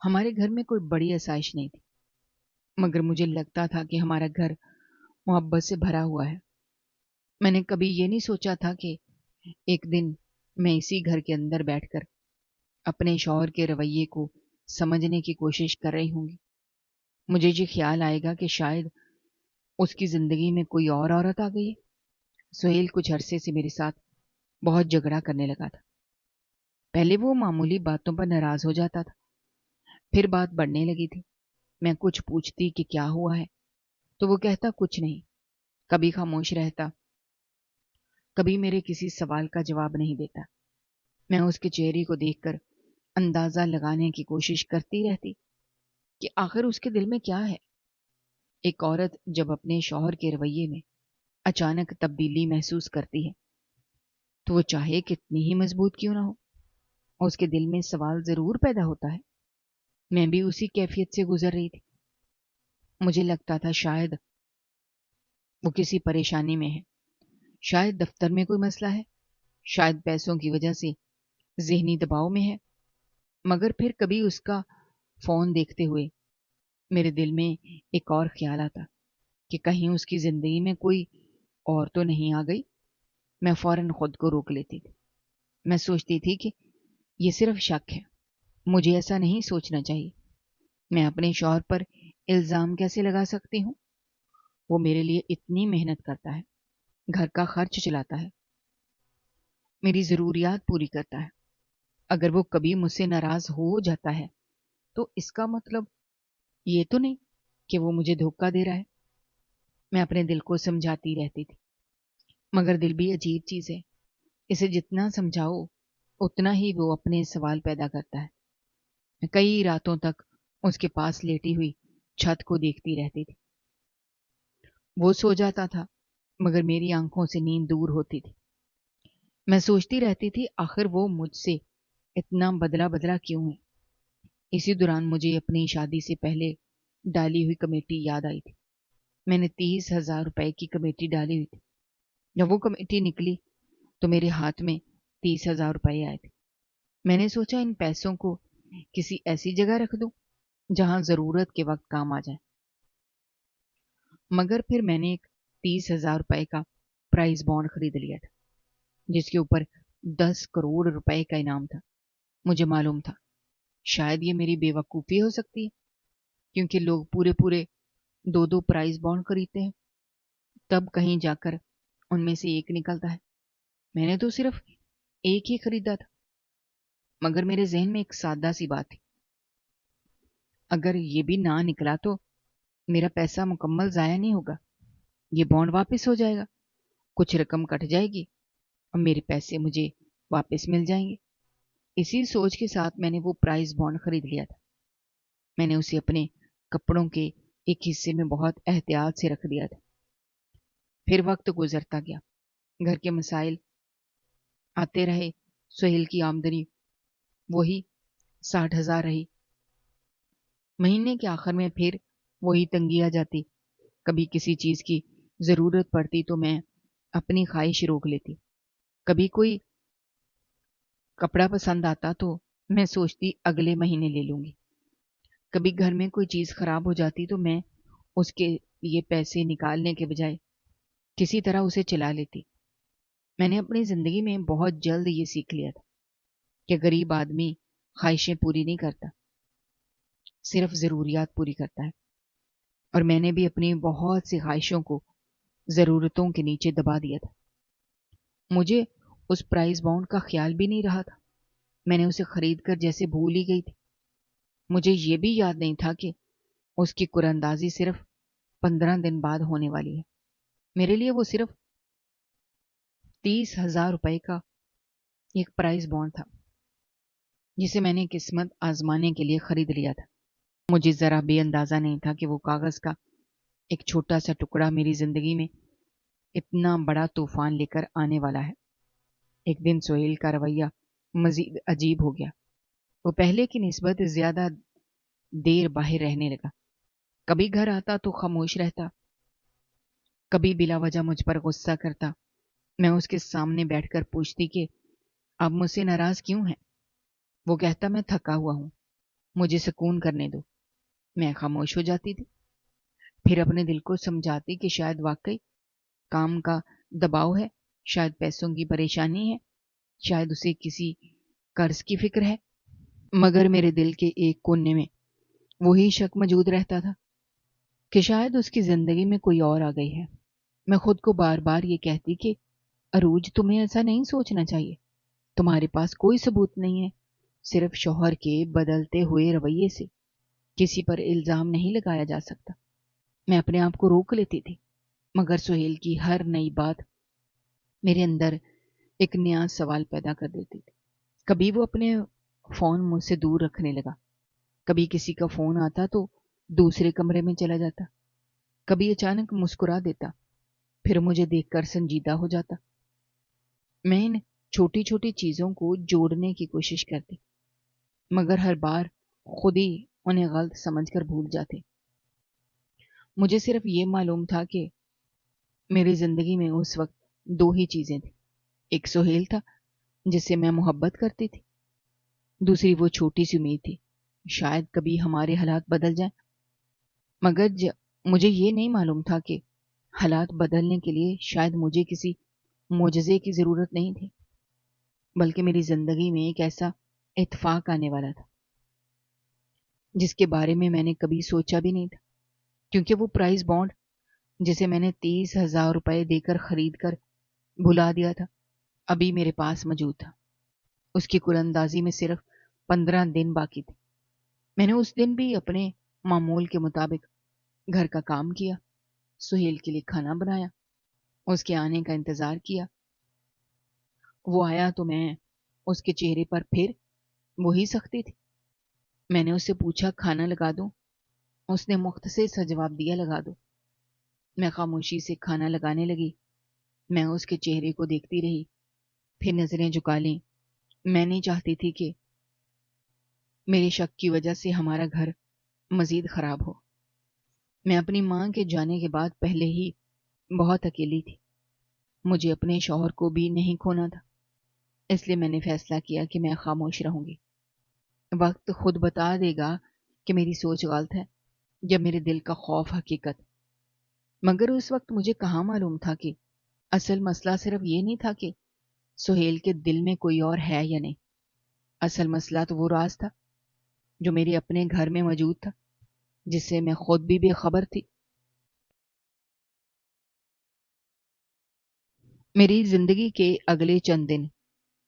ہمارے گھر میں کوئی بڑی آسائش نہیں تھی، مگر مجھے لگتا تھا کہ ہمارا گھر محبت سے بھرا ہوا ہے۔ میں نے کبھی یہ نہیں سوچا تھا کہ ایک دن میں اسی گھر کے اندر بیٹھ کر اپنے شوہر کے رویے کو سمجھنے کی کوشش کر رہی ہوں گی۔ مجھے یہ خیال آئے گا کہ شاید اس کی زندگی میں کوئی اور عورت آ گئی ہے۔ سہیل کچھ عرصے سے میرے ساتھ بہت جھگڑا کرنے لگا تھا۔ پہلے وہ معمولی باتوں پر ناراض ہو جاتا تھا، پھر بات بڑھنے لگی تھی۔ میں کچھ پوچھتی کہ کیا ہوا ہے تو وہ کہتا کچھ نہیں، کبھی خاموش رہتا، کبھی میرے کسی سوال کا جواب نہیں دیتا۔ میں اس کے چہرے کو دیکھ کر اندازہ لگانے کی کوشش کرتی رہتی کہ آخر اس کے دل میں کیا ہے۔ ایک عورت جب اپنے شوہر کے رویے میں اچانک تبدیلی محسوس کرتی ہے تو وہ چاہے کتنی ہی مضبوط کیوں نہ ہو، اس کے دل میں سوال ضرور پیدا ہوتا ہے۔ میں بھی اسی کیفیت سے گزر رہی تھی۔ مجھے لگتا تھا شاید وہ کسی پریشانی میں ہے، شاید دفتر میں کوئی مسئلہ ہے، شاید پیسوں کی وجہ سے ذہنی دباؤ میں ہے۔ مگر پھر کبھی اس کا فون دیکھتے ہوئے میرے دل میں ایک اور خیال آتا کہ کہیں اس کی زندگی میں کوئی اور تو نہیں آ گئی۔ میں فوراً خود کو روک لیتی تھی۔ میں سوچتی تھی کہ یہ صرف شک ہے، مجھے ایسا نہیں سوچنا چاہیے۔ میں اپنے شوہر پر الزام کیسے لگا سکتی ہوں؟ وہ میرے لیے اتنی محنت کرتا ہے، گھر کا خرچ چلاتا ہے، میری ضروریات پوری کرتا ہے۔ اگر وہ کبھی مجھ سے ناراض ہو جاتا ہے تو اس کا مطلب یہ تو نہیں کہ وہ مجھے دھوکہ دے رہا ہے۔ میں اپنے دل کو سمجھاتی رہتی تھی، مگر دل بھی عجیب چیز ہے، اسے جتنا سمجھاؤ اتنا ہی وہ اپنے سوال پیدا کرتا ہے۔ میں کئی راتوں تک اس کے پاس لیٹی ہوئی چھت کو دیکھتی رہتی تھی۔ وہ سو جاتا تھا مگر میری آنکھوں سے نیند دور ہوتی تھی۔ میں سوچتی رہتی تھی آخر وہ مجھ سے اتنا بدلا بدلا کیوں ہے۔ اسی دوران مجھے اپنی شادی سے پہلے ڈالی ہوئی کمیٹی یاد آئی تھی۔ میں نے 30,000 روپے کی کمیٹی ڈالی ہوئی تھی۔ جب وہ کمیٹی نکلی تو میرے ہاتھ میں 30,000 روپے آئے تھے۔ میں نے سوچا ان پیسوں کو کسی ایسی جگہ رکھ دوں جہاں ضرورت کے وقت کام آ جائے۔ مگر پھر میں نے ایک 30,000 روپے کا پرائز بانڈ خرید لیا تھا جس کے اوپر 10 کروڑ روپے کا انعام تھا۔ مجھے معلوم تھا شاید یہ میری بے وقوفی ہو سکتی ہے، کیونکہ لوگ پورے پورے 2 پرائز بانڈ خریدتے ہیں، تب کہیں جا کر ان میں سے ایک نکلتا ہے۔ میں نے تو صرف ایک ہی خریدا تھا، مگر میرے ذہن میں ایک سادہ سی بات تھی، اگر یہ بھی نہ نکلا تو میرا پیسہ مکمل ضائع نہیں ہوگا، یہ بانڈ واپس ہو جائے گا، کچھ رقم کٹ جائے گی اور میرے پیسے مجھے واپس مل جائیں گے۔ اسی سوچ کے ساتھ میں نے وہ پرائز بانڈ خرید لیا تھا۔ میں نے اسے اپنے کپڑوں کے ایک حصے میں بہت احتیاط سے رکھ دیا تھا۔ پھر وقت گزرتا گیا، گھر کے مسائل آتے رہے، سہیل کی آمدنی وہی 60,000 رہی۔ مہینے کے آخر میں پھر وہی تنگی آ جاتی، کبھی کسی چیز کی ضرورت پڑتی تو میں اپنی خواہش روک لیتی، کبھی کوئی کپڑا پسند آتا تو میں سوچتی اگلے مہینے لے لوں گی، کبھی گھر میں کوئی چیز خراب ہو جاتی تو میں اس کے لیے پیسے نکالنے کے بجائے کسی طرح اسے چلا لیتی۔ میں نے اپنی زندگی میں بہت جلد یہ سیکھ لیا تھا کہ غریب آدمی خواہشیں پوری نہیں کرتا، صرف ضروریات پوری کرتا ہے، اور میں نے بھی اپنی بہت سی خواہشوں کو ضرورتوں کے نیچے دبا دیا تھا۔ مجھے اس پرائز بانڈ کا خیال بھی نہیں رہا تھا، میں نے اسے خرید کر جیسے بھول ہی گئی تھی۔ مجھے یہ بھی یاد نہیں تھا کہ اس کی قراندازی صرف 15 دن بعد ہونے والی ہے۔ میرے لیے وہ صرف 30,000 روپے کا ایک پرائز بانڈ تھا جسے میں نے قسمت آزمانے کے لیے خرید لیا تھا۔ مجھے ذرا بھی اندازہ نہیں تھا کہ وہ کاغذ کا ایک چھوٹا سا ٹکڑا میری زندگی میں اتنا بڑا طوفان لے کر آنے والا ہے۔ ایک دن سہیل کا رویہ مزید عجیب ہو گیا۔ وہ پہلے کی نسبت زیادہ دیر باہر رہنے لگا، کبھی گھر آتا تو خاموش رہتا، کبھی بلا وجہ مجھ پر غصہ کرتا۔ میں اس کے سامنے بیٹھ کر پوچھتی کہ آپ مجھ سے ناراض کیوں ہیں؟ وہ کہتا میں تھکا ہوا ہوں، مجھے سکون کرنے دو۔ میں خاموش ہو جاتی تھی، پھر اپنے دل کو سمجھاتی کہ شاید واقعی کام کا دباؤ ہے، شاید پیسوں کی پریشانی ہے، شاید اسے کسی قرض کی فکر ہے، مگر میرے دل کے ایک کونے میں وہی شک موجود رہتا تھا کہ شاید اس کی زندگی میں کوئی اور آ گئی ہے۔ میں خود کو بار بار یہ کہتی کہ عروج، تمہیں ایسا نہیں سوچنا چاہیے، تمہارے پاس کوئی ثبوت نہیں ہے، صرف شوہر کے بدلتے ہوئے رویے سے کسی پر الزام نہیں لگایا جا سکتا۔ میں اپنے آپ کو روک لیتی تھی، مگر سہیل کی ہر نئی بات میرے اندر ایک نیا سوال پیدا کر دیتی تھی۔ کبھی وہ اپنے فون مجھ سے دور رکھنے لگا، کبھی کسی کا فون آتا تو دوسرے کمرے میں چلا جاتا، کبھی اچانک مسکرا دیتا، پھر مجھے دیکھ کر سنجیدہ ہو جاتا۔ میں ان چھوٹی چھوٹی چیزوں کو جوڑنے کی کوشش کرتی، مگر ہر بار خود ہی انہیں غلط سمجھ کر بھول جاتے۔ مجھے صرف یہ معلوم تھا کہ میری زندگی میں اس وقت دو ہی چیزیں تھیں، ایک سہیل تھا جس سے میں محبت کرتی تھی، دوسری وہ چھوٹی سی امید تھی شاید کبھی ہمارے حالات بدل جائیں۔ مگر مجھے یہ نہیں معلوم تھا کہ حالات بدلنے کے لیے شاید مجھے کسی معجزے کی ضرورت نہیں تھی، بلکہ میری زندگی میں ایک ایسا اتفاق آنے والا تھا جس کے بارے میں نے کبھی سوچا بھی نہیں تھا، کیونکہ وہ پرائز بانڈ جسے میں نے 30,000 روپے دے کر خرید کر بھلا دیا تھا ابھی میرے پاس موجود تھا۔ اس کی کل اندازی میں صرف 15 دن باقی تھے۔ میں نے اس دن بھی اپنے معمول کے مطابق گھر کا کام کیا، سہیل کے لیے کھانا بنایا، اس کے آنے کا انتظار کیا۔ وہ آیا تو میں اس کے چہرے پر پھر وہی سختی تھی۔ میں نے اس سے پوچھا کھانا لگا دوں؟ اس نے مختصر سا جواب دیا لگا دو۔ میں خاموشی سے کھانا لگانے لگی۔ میں اس کے چہرے کو دیکھتی رہی، پھر نظریں جھکا لیں۔ میں نہیں چاہتی تھی کہ میرے شک کی وجہ سے ہمارا گھر مزید خراب ہو۔ میں اپنی ماں کے جانے کے بعد پہلے ہی بہت اکیلی تھی، مجھے اپنے شوہر کو بھی نہیں کھونا تھا، اس لیے میں نے فیصلہ کیا کہ میں خاموش رہوں گی۔ وقت خود بتا دے گا کہ میری سوچ غلط ہے یا میرے دل کا خوف حقیقت، مگر اس وقت مجھے کہاں معلوم تھا کہ اصل مسئلہ صرف یہ نہیں تھا کہ سہیل کے دل میں کوئی اور ہے یا نہیں، اصل مسئلہ تو وہ راز تھا جو میرے اپنے گھر میں موجود تھا، جس سے میں خود بھی بے خبر تھی۔ میری زندگی کے اگلے چند دن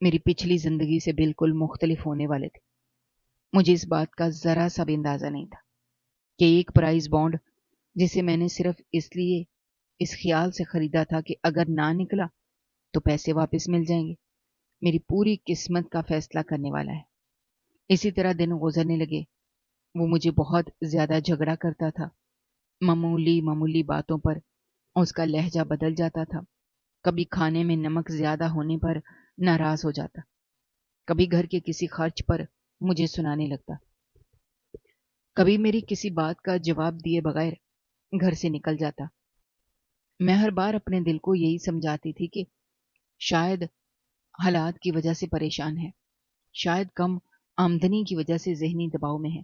میری پچھلی زندگی سے بالکل مختلف ہونے والے تھے۔ مجھے اس بات کا ذرا سا بھی اندازہ نہیں تھا کہ ایک پرائز بانڈ جسے میں نے صرف اس لیے اس خیال سے خریدا تھا کہ اگر نہ نکلا تو پیسے واپس مل جائیں گے، میری پوری قسمت کا فیصلہ کرنے والا ہے۔ اسی طرح دن گزرنے لگے، وہ مجھے بہت زیادہ جھگڑا کرتا تھا، معمولی باتوں پر اس کا لہجہ بدل جاتا تھا، کبھی کھانے میں نمک زیادہ ہونے پر ناراض ہو جاتا، کبھی گھر کے کسی خرچ پر مجھے سنانے لگتا، کبھی میری کسی بات کا جواب دیے بغیر گھر سے نکل جاتا۔ میں ہر بار اپنے دل کو یہی سمجھاتی تھی کہ شاید حالات کی وجہ سے پریشان ہے، شاید کم آمدنی کی وجہ سے ذہنی دباؤ میں ہے،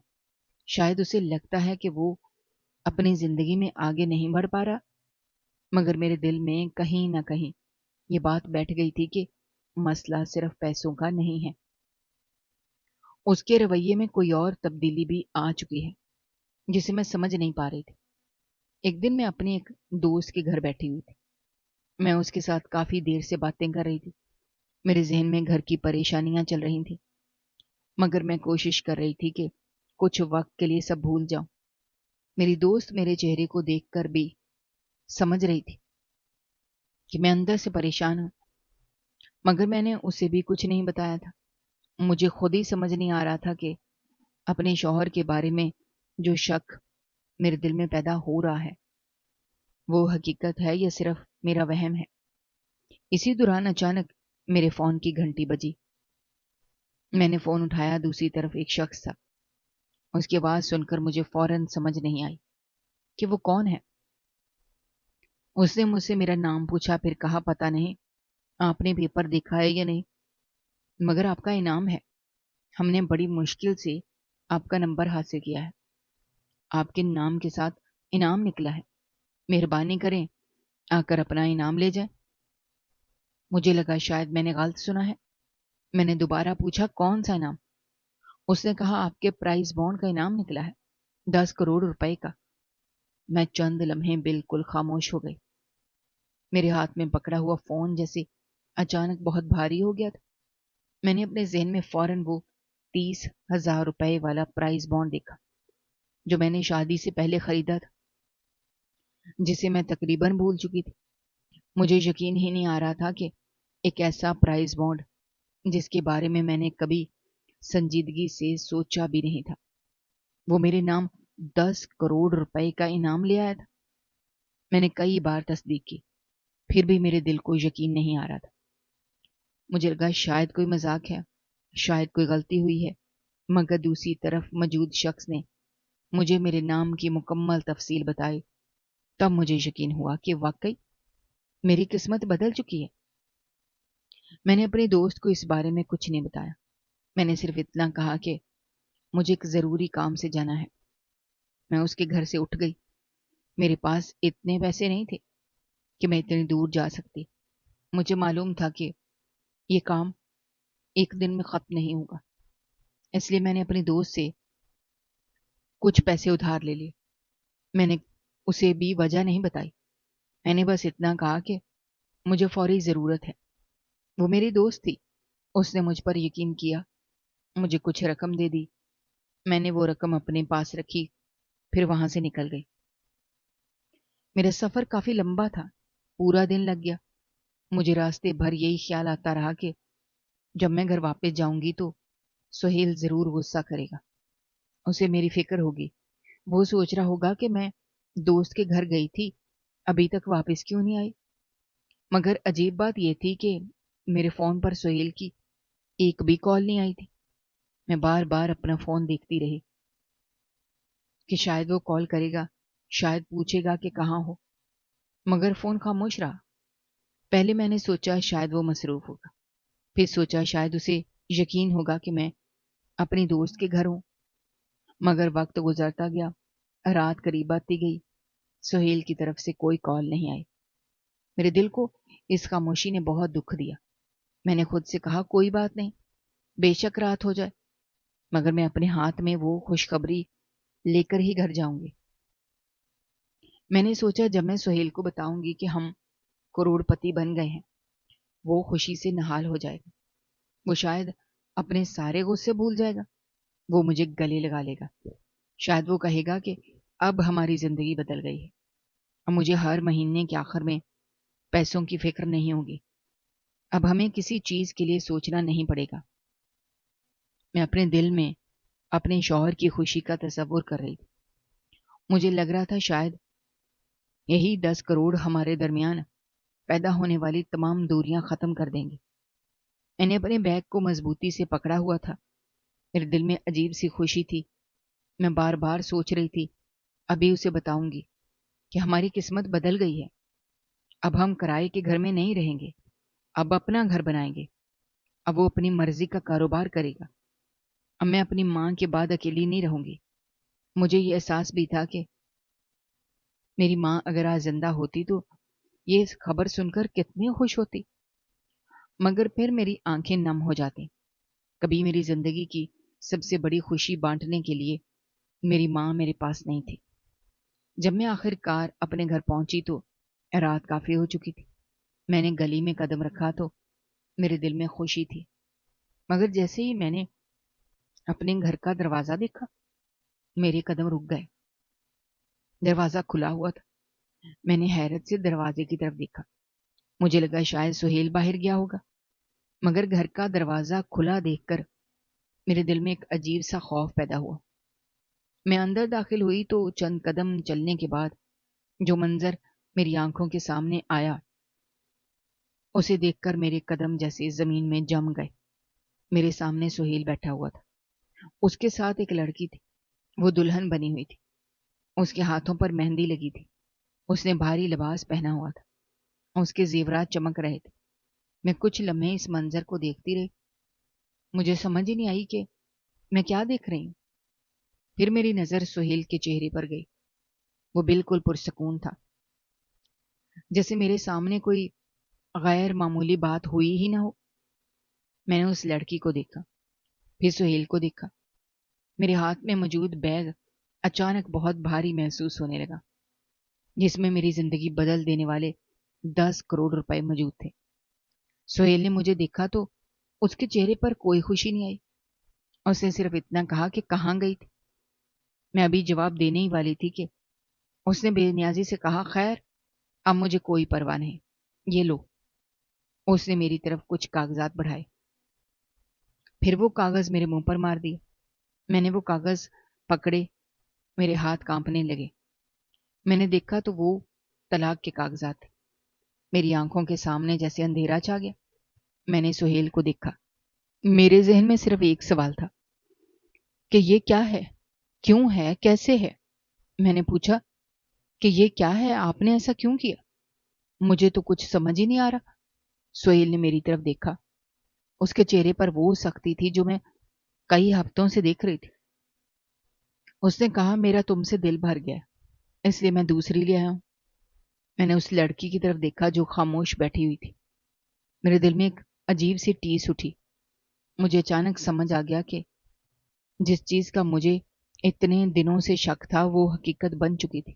شاید اسے لگتا ہے کہ وہ اپنی زندگی میں آگے نہیں بڑھ پا رہا، مگر میرے دل میں کہیں نہ کہیں یہ بات بیٹھ گئی تھی کہ مسئلہ صرف پیسوں کا نہیں ہے، اس کے رویے میں کوئی اور تبدیلی بھی آ چکی ہے جسے میں سمجھ نہیں پا رہی تھی۔ ایک دن میں اپنے ایک دوست کے گھر بیٹھی ہوئی تھی، میں اس کے ساتھ کافی دیر سے باتیں کر رہی تھی، میرے ذہن میں گھر کی پریشانیاں چل رہی تھیں، مگر میں کوشش کر رہی تھی کہ کچھ وقت کے لیے سب بھول جاؤں۔ میری دوست میرے چہرے کو دیکھ کر بھی سمجھ رہی تھی کہ میں اندر سے پریشان ہوں، مگر میں نے اسے بھی کچھ نہیں بتایا تھا۔ مجھے خود ہی سمجھ نہیں آ رہا تھا کہ اپنے شوہر کے بارے میں جو شک میرے دل میں پیدا ہو رہا ہے وہ حقیقت ہے یا صرف میرا وہم ہے۔ اسی دوران اچانک میرے فون کی گھنٹی بجی، میں نے فون اٹھایا، دوسری طرف ایک شخص تھا۔ اس کی آواز سن کر مجھے فوراً سمجھ نہیں آئی کہ وہ کون ہے۔ اس نے مجھ سے میرا نام پوچھا، پھر کہا پتہ نہیں آپ نے پیپر دیکھا ہے یا نہیں، مگر آپ کا انعام ہے، ہم نے بڑی مشکل سے آپ کا نمبر حاصل کیا ہے، آپ کے نام کے ساتھ انعام نکلا ہے، مہربانی کریں آ کر اپنا انعام لے جائیں۔ مجھے لگا شاید میں نے غلط سنا ہے۔ میں نے دوبارہ پوچھا کون سا انعام؟ اس نے کہا آپ کے پرائز بانڈ کا انعام نکلا ہے، 10 کروڑ روپے کا۔ میں چند لمحے بالکل خاموش ہو گئی۔ میرے ہاتھ میں پکڑا ہوا فون جیسے اچانک بہت بھاری ہو گیا تھا۔ میں نے اپنے ذہن میں فوراً وہ 30,000 روپے والا پرائز بانڈ دیکھا جو میں نے شادی سے پہلے خریدا تھا، جسے میں تقریباً بھول چکی تھی۔ مجھے یقین ہی نہیں آ رہا تھا کہ ایک ایسا پرائز بانڈ جس کے بارے میں نے کبھی سنجیدگی سے سوچا بھی نہیں تھا، وہ میرے نام 10 کروڑ روپے کا انعام لے آیا تھا۔ میں نے کئی بار تصدیق کی، پھر بھی میرے دل کو یقین نہیں آ رہا تھا۔ مجھے لگا شاید کوئی مذاق ہے، شاید کوئی غلطی ہوئی ہے، مگر دوسری طرف موجود شخص نے مجھے میرے نام کی مکمل تفصیل بتائی، تب مجھے یقین ہوا کہ واقعی میری قسمت بدل چکی ہے۔ میں نے اپنے دوست کو اس بارے میں کچھ نہیں بتایا۔ میں نے صرف اتنا کہا کہ مجھے ایک ضروری کام سے جانا ہے۔ میں اس کے گھر سے اٹھ گئی۔ میرے پاس اتنے پیسے نہیں تھے کہ میں اتنی دور جا سکتی۔ مجھے معلوم تھا کہ یہ کام ایک دن میں ختم نہیں ہوگا، اس لیے میں نے اپنے دوست سے کچھ پیسے ادھار لے لیے۔ میں نے اسے بھی وجہ نہیں بتائی، میں نے بس اتنا کہا کہ مجھے فوری ضرورت ہے۔ وہ میری دوست تھی، اس نے مجھ پر یقین کیا، مجھے کچھ رقم دے دی۔ میں نے وہ رقم اپنے پاس رکھی، پھر وہاں سے نکل گئی۔ میرا سفر کافی لمبا تھا، پورا دن لگ گیا۔ مجھے راستے بھر یہی خیال آتا رہا کہ جب میں گھر واپس جاؤں گی تو سہیل ضرور غصہ کرے گا، اسے میری فکر ہوگی، وہ سوچ رہا ہوگا کہ میں دوست کے گھر گئی تھی، ابھی تک واپس کیوں نہیں آئی۔ مگر عجیب بات یہ تھی کہ میرے فون پر سہیل کی ایک بھی کال نہیں آئی تھی۔ میں بار بار اپنا فون دیکھتی رہی کہ شاید وہ کال کرے گا، شاید پوچھے گا کہ کہاں ہو، مگر فون خاموش رہا۔ پہلے میں نے سوچا شاید وہ مصروف ہوگا، پھر سوچا شاید اسے یقین ہوگا کہ میں اپنی دوست کے گھر ہوں، مگر وقت گزرتا گیا، رات قریب آتی گئی، سہیل کی طرف سے کوئی کال نہیں آئی۔ میرے دل کو اس خاموشی نے بہت دکھ دیا۔ میں نے خود سے کہا کوئی بات نہیں، بے شک رات ہو جائے، مگر میں اپنے ہاتھ میں وہ خوشخبری لے کر ہی گھر جاؤں گی۔ میں نے سوچا جب میں سہیل کو بتاؤں گی کہ ہم کروڑ پتی بن گئے ہیں، وہ خوشی سے نہال ہو جائے گا، وہ شاید اپنے سارے غصے بھول جائے گا، وہ مجھے گلے لگا لے گا، شاید وہ کہے گا کہ اب ہماری زندگی بدل گئی ہے، اب مجھے ہر مہینے کے آخر میں پیسوں کی فکر نہیں ہوگی، اب ہمیں کسی چیز کے لیے سوچنا نہیں پڑے گا۔ میں اپنے دل میں اپنے شوہر کی خوشی کا تصور کر رہی تھی۔ مجھے لگ رہا تھا شاید یہی 10 کروڑ ہمارے درمیان پیدا ہونے والی تمام دوریاں ختم کر دیں گے۔ میں نے اپنے بیگ کو مضبوطی سے پکڑا ہوا تھا، میرے دل میں عجیب سی خوشی تھی۔ میں بار بار سوچ رہی تھی ابھی اسے بتاؤں گی کہ ہماری قسمت بدل گئی ہے، اب ہم کرائے کے گھر میں نہیں رہیں گے، اب اپنا گھر بنائیں گے، اب وہ اپنی مرضی کا کاروبار کرے گا، اب میں اپنی ماں کے بعد اکیلی نہیں رہوں گی۔ مجھے یہ احساس بھی تھا کہ میری ماں اگر آج زندہ ہوتی تو یہ خبر سن کر کتنی خوش ہوتی، مگر پھر میری آنکھیں نم ہو جاتی۔ کبھی میری زندگی کی سب سے بڑی خوشی بانٹنے کے لیے میری ماں میرے پاس نہیں تھی۔ جب میں آخر کار اپنے گھر پہنچی تو رات کافی ہو چکی تھی۔ میں نے گلی میں قدم رکھا تو میرے دل میں خوشی تھی، مگر جیسے ہی میں نے اپنے گھر کا دروازہ دیکھا میرے قدم رک گئے۔ دروازہ کھلا ہوا تھا۔ میں نے حیرت سے دروازے کی طرف دیکھا، مجھے لگا شاید سہیل باہر گیا ہوگا، مگر گھر کا دروازہ کھلا دیکھ کر میرے دل میں ایک عجیب سا خوف پیدا ہوا۔ میں اندر داخل ہوئی تو چند قدم چلنے کے بعد جو منظر میری آنکھوں کے سامنے آیا اسے دیکھ کر میرے قدم جیسے زمین میں جم گئے۔ میرے سامنے سہیل بیٹھا ہوا تھا، اس کے ساتھ ایک لڑکی تھی، وہ دلہن بنی ہوئی تھی، اس کے ہاتھوں پر مہندی لگی تھی، اس نے بھاری لباس پہنا ہوا تھا، اس کے زیورات چمک رہے تھے۔ میں کچھ لمحے اس منظر کو دیکھتی رہی، مجھے سمجھ ہی نہیں آئی کہ میں کیا دیکھ رہی ہوں۔ پھر میری نظر سہیل کے چہرے پر گئی۔ وہ بالکل پرسکون تھا، جیسے میرے سامنے کوئی غیر معمولی بات ہوئی ہی نہ ہو۔ میں نے اس لڑکی کو دیکھا، پھر سہیل کو دیکھا۔ میرے ہاتھ میں موجود بیگ اچانک بہت بھاری محسوس ہونے لگا، جس میں میری زندگی بدل دینے والے 10 کروڑ روپے موجود تھے۔ سہیل نے مجھے دیکھا تو اس کے چہرے پر کوئی خوشی نہیں آئی۔ اس نے صرف اتنا کہا کہ کہاں گئی تھی۔ میں ابھی جواب دینے ہی والی تھی کہ اس نے بے نیازی سے کہا، خیر اب مجھے کوئی پرواہ نہیں، یہ لو۔ اس نے میری طرف کچھ کاغذات بڑھائے، پھر وہ کاغذ میرے منہ پر مار دیے۔ میں نے وہ کاغذ پکڑے، میرے ہاتھ کانپنے لگے۔ میں نے دیکھا تو وہ طلاق کے کاغذات تھے۔ میری آنکھوں کے سامنے جیسے اندھیرا چھا گیا۔ میں نے سہیل کو دیکھا۔ میرے ذہن میں صرف ایک سوال تھا کہ یہ کیا ہے، کیوں ہے، کیسے ہے؟ میں نے پوچھا کہ یہ کیا ہے، آپ نے ایسا کیوں کیا؟ مجھے تو کچھ سمجھ ہی نہیں آ رہا۔ سہیل نے میری طرف دیکھا۔ اس کے چہرے پر وہ سختی تھی جو میں کئی ہفتوں سے دیکھ رہی تھی۔ اس نے کہا، میرا تم سے دل بھر گیا، اس لیے میں دوسری لے آیا ہوں۔ میں نے اس لڑکی کی طرف دیکھا جو خاموش بیٹھی ہوئی تھی۔ میرے دل میں ایک عجیب سی ٹیس اٹھی۔ مجھے اچانک سمجھ آ گیا کہ جس چیز کا مجھے اتنے دنوں سے شک تھا وہ حقیقت بن چکی تھی۔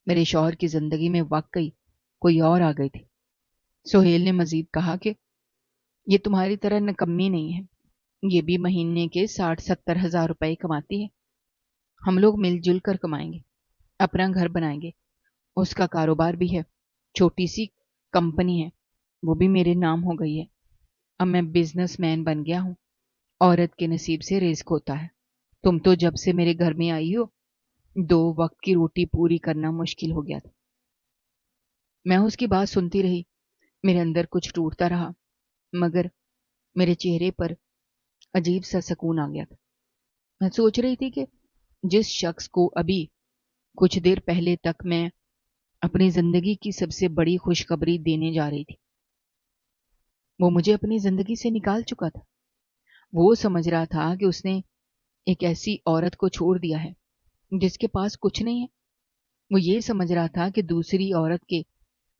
میرے شوہر کی زندگی میں واقعی کوئی اور آ گئی تھی۔ سہیل نے مزید کہا کہ یہ تمہاری طرح نکمی نہیں ہے، یہ بھی مہینے کے 60-70 ہزار روپے کماتی ہے۔ ہم لوگ مل جل کر کمائیں گے، اپنا گھر بنائیں گے۔ اس کا کاروبار بھی ہے، چھوٹی سی کمپنی ہے، وہ بھی میرے نام ہو گئی ہے۔ اب میں بزنس مین بن گیا ہوں۔ عورت کے نصیب سے رزق ہوتا ہے۔ تم تو جب سے میرے گھر میں آئی ہو 2 وقت کی روٹی پوری کرنا مشکل ہو گیا تھا۔ میں اس کی بات سنتی رہی۔ میرے اندر کچھ ٹوٹتا رہا، مگر میرے چہرے پر عجیب سا سکون آ گیا تھا۔ میں سوچ رہی تھی کہ جس شخص کو ابھی کچھ دیر پہلے تک میں اپنی زندگی کی سب سے بڑی خوشخبری دینے جا رہی تھی، وہ مجھے اپنی زندگی سے نکال چکا تھا۔ وہ سمجھ رہا تھا کہ اس نے ایک ایسی عورت کو چھوڑ دیا ہے جس کے پاس کچھ نہیں ہے۔ وہ یہ سمجھ رہا تھا کہ دوسری عورت کے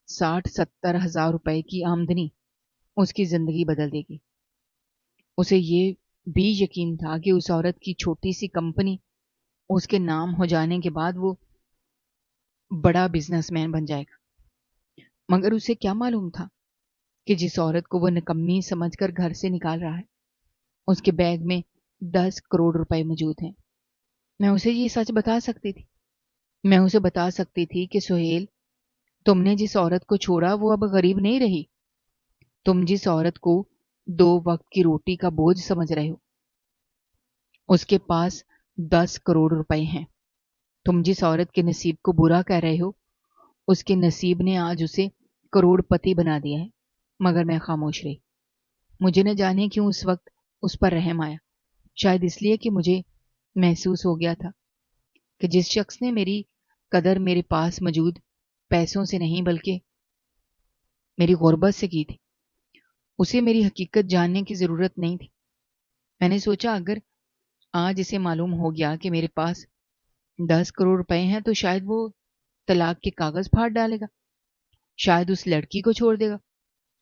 60-70 ہزار روپے کی آمدنی اس کی زندگی بدل دے گی۔ اسے یہ بھی یقین تھا کہ اس عورت کی چھوٹی سی کمپنی اس کے نام ہو جانے کے بعد وہ بڑا بزنس مین بن جائے گا۔ مگر اسے کیا معلوم تھا کہ جس عورت کو وہ نکمی سمجھ کر گھر سے نکال رہا ہے، اس کے بیگ میں 10 کروڑ روپے موجود ہیں۔ میں اسے یہ سچ بتا سکتی تھی۔ میں اسے بتا سکتی تھی کہ سہیل، تم نے جس عورت کو چھوڑا وہ اب غریب نہیں رہی۔ تم جس عورت کو 2 وقت کی روٹی کا بوجھ سمجھ رہے ہو، اس کے پاس 10 کروڑ روپے ہیں۔ تم جس عورت کے نصیب کو برا کہہ رہے ہو، اس کے نصیب نے آج اسے کروڑ پتی بنا دیا ہے۔ مگر میں خاموش رہی۔ مجھے نہ جانے کیوں اس وقت اس پر رحم آیا۔ شاید اس لیے کہ مجھے محسوس ہو گیا تھا کہ جس شخص نے میری قدر میرے پاس موجود پیسوں سے نہیں بلکہ میری غربت سے کی تھی، اسے میری حقیقت جاننے کی ضرورت نہیں تھی۔ میں نے سوچا اگر آج اسے معلوم ہو گیا کہ میرے پاس 10 کروڑ روپے ہیں تو شاید وہ طلاق کے کاغذ پھاڑ ڈالے گا، شاید اس لڑکی کو چھوڑ دے گا،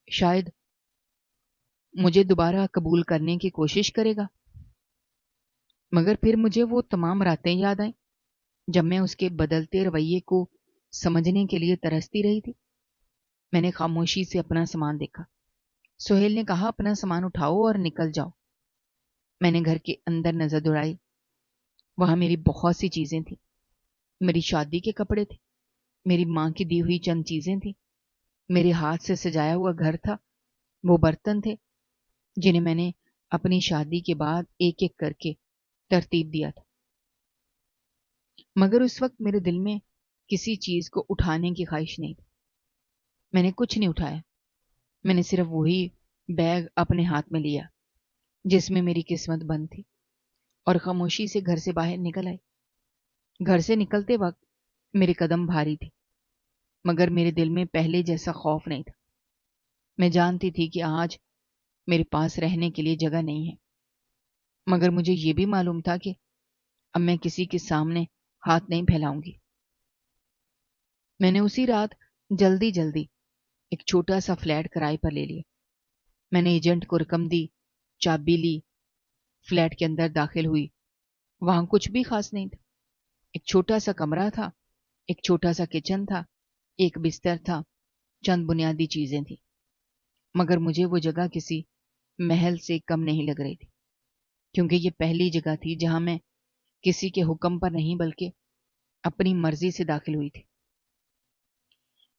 شاید مجھے دوبارہ قبول کرنے کی کوشش کرے گا۔ مگر پھر مجھے وہ تمام راتیں یاد آئیں جب میں اس کے بدلتے رویے کو سمجھنے کے لیے ترستی رہی تھی۔ میں نے خاموشی سے اپنا سامان دیکھا۔ سہیل نے کہا، اپنا سامان اٹھاؤ اور نکل جاؤ۔ میں نے گھر کے اندر نظر دوڑائی۔ وہاں میری بہت سی چیزیں تھیں۔ میری شادی کے کپڑے تھے، میری ماں کی دی ہوئی چند چیزیں تھیں، میرے ہاتھ سے سجایا ہوا گھر تھا، وہ برتن تھے جنہیں میں نے اپنی شادی کے بعد ایک ایک کر کے ترتیب دیا تھا۔ مگر اس وقت میرے دل میں کسی چیز کو اٹھانے کی خواہش نہیں تھی۔ میں نے کچھ نہیں اٹھایا۔ میں نے صرف وہی بیگ اپنے ہاتھ میں لیا جس میں میری قسمت بند تھی، اور خاموشی سے گھر سے باہر نکل آئی۔ گھر سے نکلتے وقت میرے قدم بھاری تھے، مگر میرے دل میں پہلے جیسا خوف نہیں تھا۔ میں جانتی تھی کہ آج میرے پاس رہنے کے لیے جگہ نہیں ہے، مگر مجھے یہ بھی معلوم تھا کہ اب میں کسی کے سامنے ہاتھ نہیں پھیلاؤں گی۔ میں نے اسی رات جلدی جلدی ایک چھوٹا سا فلیٹ کرائے پر لے لیا۔ میں نے ایجنٹ کو رقم دی، چابی لی، فلیٹ کے اندر داخل ہوئی۔ وہاں کچھ بھی خاص نہیں تھا۔ ایک چھوٹا سا کمرہ تھا، ایک چھوٹا سا کچن تھا، ایک بستر تھا، چند بنیادی چیزیں تھیں، مگر مجھے وہ جگہ کسی محل سے کم نہیں لگ رہی تھی، کیونکہ یہ پہلی جگہ تھی جہاں میں کسی کے حکم پر نہیں بلکہ اپنی مرضی سے داخل ہوئی تھی۔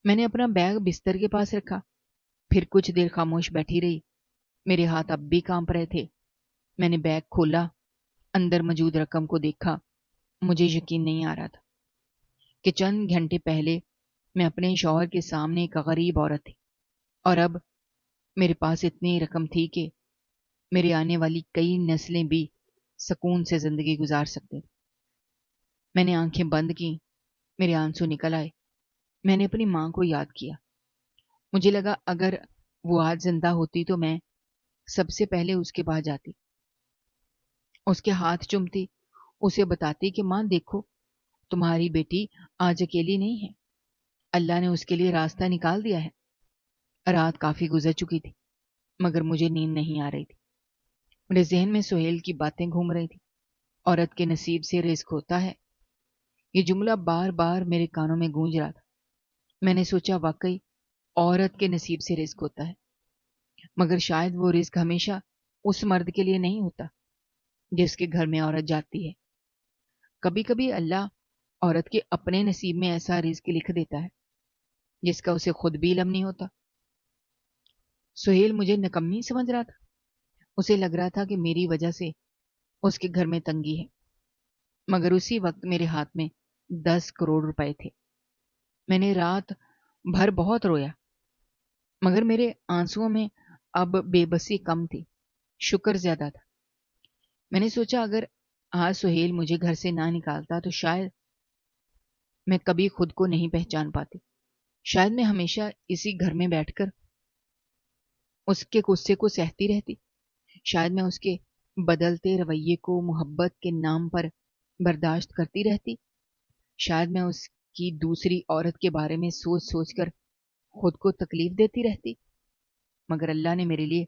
میں نے اپنا بیگ بستر کے پاس رکھا، پھر کچھ دیر خاموش بیٹھی رہی۔ میرے ہاتھ اب بھی کانپ رہے تھے۔ میں نے بیگ کھولا، اندر موجود رقم کو دیکھا۔ مجھے یقین نہیں آ رہا تھا کہ چند گھنٹے پہلے میں اپنے شوہر کے سامنے ایک غریب عورت تھی، اور اب میرے پاس اتنی رقم تھی کہ میرے آنے والی کئی نسلیں بھی سکون سے زندگی گزار سکتے تھے۔ میں نے آنکھیں بند کی، میرے آنسو نکل آئے۔ میں نے اپنی ماں کو یاد کیا۔ مجھے لگا اگر وہ آج زندہ ہوتی تو میں سب سے پہلے اس کے پاس جاتی، اس کے ہاتھ چومتی، اسے بتاتی کہ ماں دیکھو، تمہاری بیٹی آج اکیلی نہیں ہے، اللہ نے اس کے لیے راستہ نکال دیا ہے۔ رات کافی گزر چکی تھی، مگر مجھے نیند نہیں آ رہی تھی۔ میرے ذہن میں سہیل کی باتیں گھوم رہی تھی۔ عورت کے نصیب سے رزق ہوتا ہے، یہ جملہ بار بار میرے کانوں میں گونج رہا تھا۔ میں نے سوچا واقعی عورت کے نصیب سے رزق ہوتا ہے، مگر شاید وہ رزق ہمیشہ اس مرد کے لیے نہیں ہوتا جس کے گھر میں عورت جاتی ہے۔ کبھی کبھی اللہ عورت کے اپنے نصیب میں ایسا رزق لکھ دیتا ہے جس کا اسے خود بھی علم نہیں ہوتا۔ سہیل مجھے نکمی سمجھ رہا تھا۔ اسے لگ رہا تھا کہ میری وجہ سے اس کے گھر میں تنگی ہے، مگر اسی وقت میرے ہاتھ میں 10 کروڑ روپے تھے۔ میں نے رات بھر بہت رویا، مگر میرے آنسوؤں میں اب بے بسی کم تھی، شکر زیادہ تھا۔ میں نے سوچا اگر آج سہیل مجھے گھر سے نہ نکالتا تو شاید میں کبھی خود کو نہیں پہچان پاتی، شاید میں ہمیشہ اسی گھر میں بیٹھ کر اس کے غصے کو سہتی رہتی، شاید میں اس کے بدلتے رویے کو محبت کے نام پر برداشت کرتی رہتی، شاید میں اس کی دوسری عورت کے بارے میں سوچ سوچ کر خود کو تکلیف دیتی رہتی۔ مگر اللہ نے میرے لیے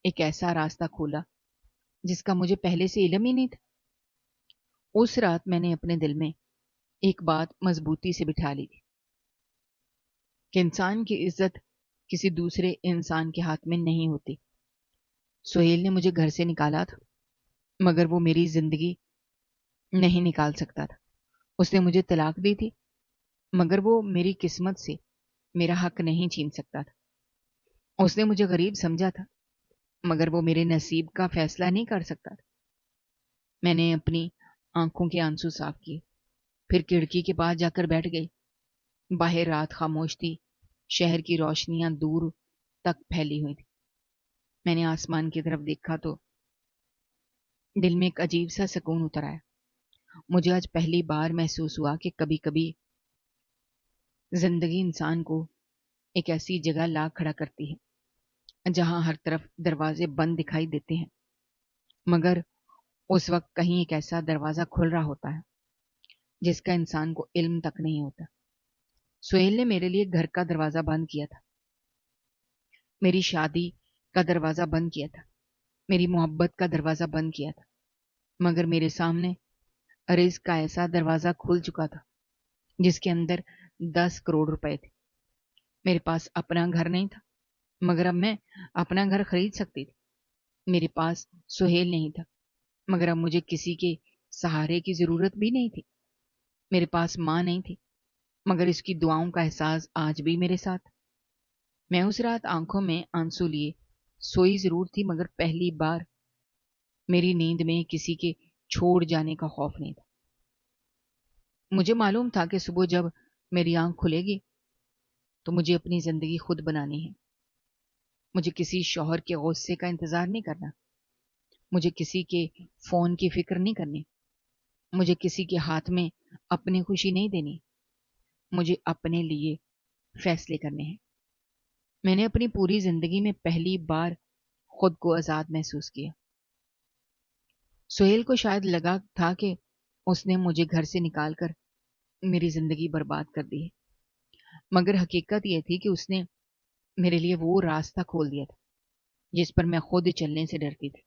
ایک ایسا راستہ کھولا جس کا مجھے پہلے سے علم ہی نہیں تھا۔ اس رات میں نے اپنے دل میں ایک بات مضبوطی سے بٹھا لی تھی کہ انسان کی عزت کسی دوسرے انسان کے ہاتھ میں نہیں ہوتی۔ سہیل نے مجھے گھر سے نکالا تھا، مگر وہ میری زندگی نہیں نکال سکتا تھا۔ اس نے مجھے طلاق دی تھی، مگر وہ میری قسمت سے میرا حق نہیں چھین سکتا تھا۔ اس نے مجھے غریب سمجھا تھا، مگر وہ میرے نصیب کا فیصلہ نہیں کر سکتا تھا۔ میں نے اپنی آنکھوں کے آنسو صاف کیے، پھر کھڑکی کے پاس جا کر بیٹھ گئی۔ باہر رات خاموش تھی، شہر کی روشنیاں دور تک پھیلی ہوئی تھی۔ میں نے آسمان کی طرف دیکھا تو دل میں ایک عجیب سا سکون اتر آیا۔ مجھے آج پہلی بار محسوس ہوا کہ کبھی کبھی زندگی انسان کو ایک ایسی جگہ لا کھڑا کرتی ہے جہاں ہر طرف دروازے بند دکھائی دیتے ہیں، مگر اس وقت کہیں ایک ایسا دروازہ کھل رہا ہوتا ہے جس کا انسان کو علم تک نہیں ہوتا۔ سہیل نے میرے لیے گھر کا دروازہ بند کیا تھا، میری شادی کا دروازہ بند کیا تھا، میری محبت کا دروازہ بند کیا تھا، مگر میرے سامنے رزق کا ایسا دروازہ کھل چکا تھا جس کے اندر 10 کروڑ روپے تھے۔ میرے پاس اپنا گھر نہیں تھا، مگر اب میں اپنا گھر خرید سکتی تھی۔ میرے پاس سہیل نہیں تھا، مگر اب مجھے کسی کے سہارے کی ضرورت بھی نہیں تھی۔ میرے پاس ماں نہیں تھی، مگر اس کی دعاؤں کا احساس آج بھی میرے ساتھ۔ میں اس رات آنکھوں میں آنسو لیے سوئی ضرور تھی، مگر پہلی بار میری نیند میں کسی کے چھوڑ جانے کا خوف نہیں تھا۔ مجھے معلوم تھا کہ صبح جب میری آنکھ کھلے گی تو مجھے اپنی زندگی خود بنانی ہے۔ مجھے کسی شوہر کے غصے کا انتظار نہیں کرنا، مجھے کسی کے فون کی فکر نہیں کرنی، مجھے کسی کے ہاتھ میں اپنی خوشی نہیں دینی، مجھے اپنے لیے فیصلے کرنے ہیں۔ میں نے اپنی پوری زندگی میں پہلی بار خود کو آزاد محسوس کیا۔ سہیل کو شاید لگا تھا کہ اس نے مجھے گھر سے نکال کر میری زندگی برباد کر دی ہے، مگر حقیقت یہ تھی کہ اس نے میرے لیے وہ راستہ کھول دیا تھا جس پر میں خود چلنے سے ڈرتی تھی۔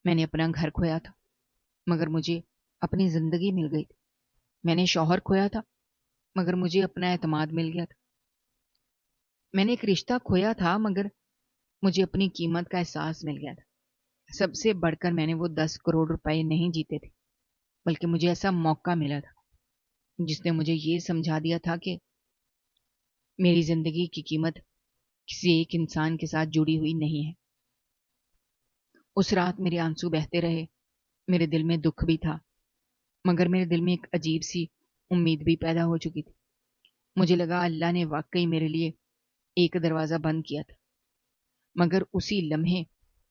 میں نے اپنا گھر کھویا تھا مگر مجھے اپنی زندگی مل گئی تھی۔ میں نے شوہر کھویا تھا مگر مجھے اپنا اعتماد مل گیا تھا۔ میں نے ایک رشتہ کھویا تھا مگر مجھے اپنی قیمت کا احساس مل گیا تھا۔ سب سے بڑھ کر میں نے وہ 10 کروڑ روپے نہیں جیتے تھے، بلکہ مجھے ایسا موقع ملا تھا جس نے مجھے یہ سمجھا دیا تھا کہ میری زندگی کی قیمت کسی ایک انسان کے ساتھ جڑی ہوئی نہیں ہے۔ اس رات میرے آنسو بہتے رہے، میرے دل میں دکھ بھی تھا مگر میرے دل میں ایک عجیب سی امید بھی پیدا ہو چکی تھی۔ مجھے لگا اللہ نے واقعی میرے لیے ایک دروازہ بند کیا تھا، مگر اسی لمحے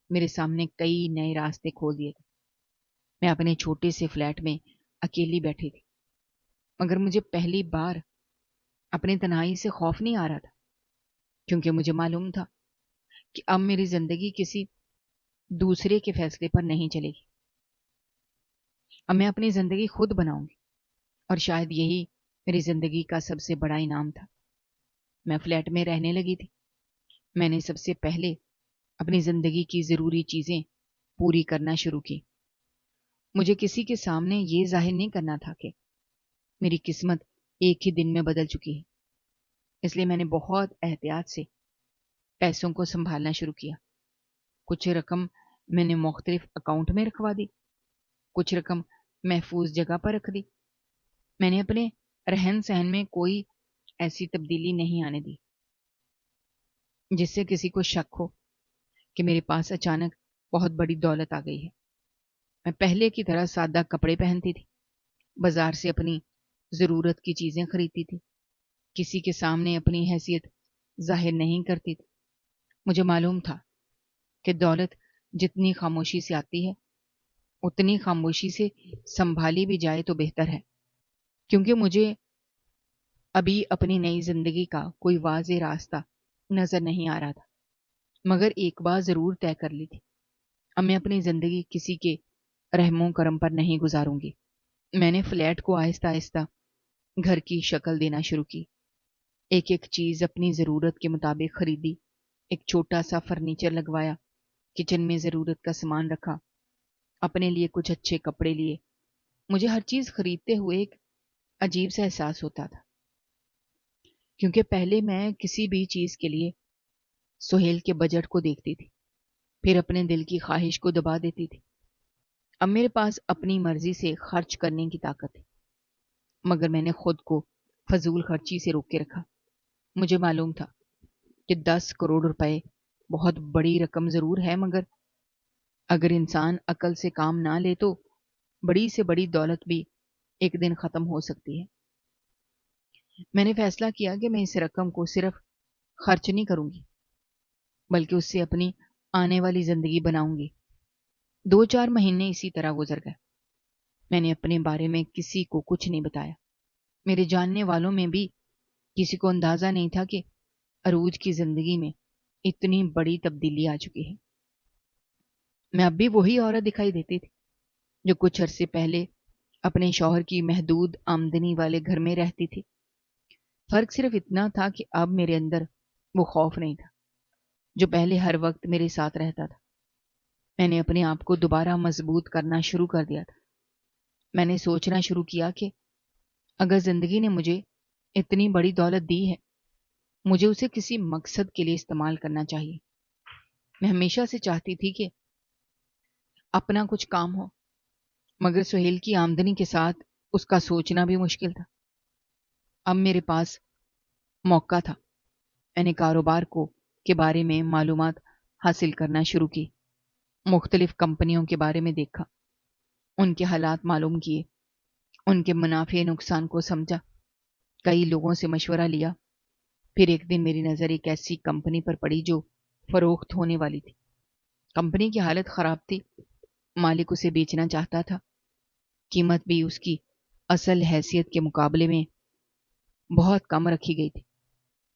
میرے سامنے کئی نئے راستے کھول دیے تھے۔ میں اپنے چھوٹے سے فلیٹ میں اکیلی بیٹھی تھی مگر مجھے پہلی بار اپنی تنہائی سے خوف نہیں آ رہا تھا، کیونکہ مجھے معلوم تھا کہ اب میری زندگی کسی دوسرے کے فیصلے پر نہیں چلے گی۔ اب میں اپنی زندگی خود بناؤں گی، اور شاید یہی میری زندگی کا سب سے بڑا انعام تھا۔ میں فلیٹ میں رہنے لگی تھی۔ میں نے سب سے پہلے اپنی زندگی کی ضروری چیزیں پوری کرنا شروع کی۔ مجھے کسی کے سامنے یہ ظاہر نہیں کرنا تھا کہ میری قسمت ایک ہی دن میں بدل چکی ہے، اس لیے میں نے بہت احتیاط سے پیسوں کو سنبھالنا شروع کیا۔ کچھ رقم میں نے مختلف اکاؤنٹ میں رکھوا دی، کچھ رقم محفوظ جگہ پر رکھ دی۔ میں نے اپنے رہن سہن میں کوئی ایسی تبدیلی نہیں آنے دی جس سے کسی کو شک ہو کہ میرے پاس اچانک بہت بڑی دولت آ گئی ہے۔ میں پہلے کی طرح سادہ کپڑے پہنتی تھی، بازار سے اپنی ضرورت کی چیزیں خریدتی تھی، کسی کے سامنے اپنی حیثیت ظاہر نہیں کرتی تھی۔ مجھے معلوم تھا کہ دولت جتنی خاموشی سے آتی ہے اتنی خاموشی سے سنبھالی بھی جائے تو بہتر ہے، کیونکہ مجھے ابھی اپنی نئی زندگی کا کوئی واضح راستہ نظر نہیں آ رہا تھا، مگر ایک بات ضرور طے کر لی تھی، اب میں اپنی زندگی کسی کے رحم و کرم پر نہیں گزاروں گی۔ میں نے فلیٹ کو آہستہ آہستہ گھر کی شکل دینا شروع کی، ایک ایک چیز اپنی ضرورت کے مطابق خریدی، ایک چھوٹا سا فرنیچر لگوایا، کچن میں ضرورت کا سامان رکھا، اپنے لیے کچھ اچھے کپڑے لیے۔ مجھے ہر چیز خریدتے ہوئے ایک عجیب سا احساس ہوتا تھا، کیونکہ پہلے میں کسی بھی چیز کے لیے سہیل کے بجٹ کو دیکھتی تھی، پھر اپنے دل کی خواہش کو دبا دیتی تھی۔ اب میرے پاس اپنی مرضی سے خرچ کرنے کی طاقت ہے، مگر میں نے خود کو فضول خرچی سے روک کے رکھا۔ مجھے معلوم تھا کہ 10 کروڑ روپے بہت بڑی رقم ضرور ہے، مگر اگر انسان عقل سے کام نہ لے تو بڑی سے بڑی دولت بھی ایک دن ختم ہو سکتی ہے۔ میں نے فیصلہ کیا کہ میں اس رقم کو صرف خرچ نہیں کروں گی، بلکہ اس سے اپنی آنے والی زندگی بناؤں گی۔ 2-4 مہینے اسی طرح گزر گئے۔ میں نے اپنے بارے میں کسی کو کچھ نہیں بتایا۔ میرے جاننے والوں میں بھی کسی کو اندازہ نہیں تھا کہ عروج کی زندگی میں اتنی بڑی تبدیلی آ چکی ہے۔ میں اب بھی وہی عورت دکھائی دیتی تھی جو کچھ عرصے پہلے اپنے شوہر کی محدود آمدنی والے گھر میں رہتی تھی۔ فرق صرف اتنا تھا کہ اب میرے اندر وہ خوف نہیں تھا جو پہلے ہر وقت میرے ساتھ رہتا تھا۔ میں نے اپنے آپ کو دوبارہ مضبوط کرنا شروع کر دیا تھا۔ میں نے سوچنا شروع کیا کہ اگر زندگی نے مجھے اتنی بڑی دولت دی ہے، مجھے اسے کسی مقصد کے لیے استعمال کرنا چاہیے۔ میں ہمیشہ سے چاہتی تھی کہ اپنا کچھ کام ہو، مگر سہیل کی آمدنی کے ساتھ اس کا سوچنا بھی مشکل تھا۔ اب میرے پاس موقع تھا۔ میں نے کاروبار کے بارے میں معلومات حاصل کرنا شروع کی، مختلف کمپنیوں کے بارے میں دیکھا، ان کے حالات معلوم کیے، ان کے منافع نقصان کو سمجھا، کئی لوگوں سے مشورہ لیا۔ پھر ایک دن میری نظر ایک ایسی کمپنی پر پڑی جو فروخت ہونے والی تھی۔ کمپنی کی حالت خراب تھی، مالک اسے بیچنا چاہتا تھا، قیمت بھی اس کی اصل حیثیت کے مقابلے میں بہت کم رکھی گئی تھی۔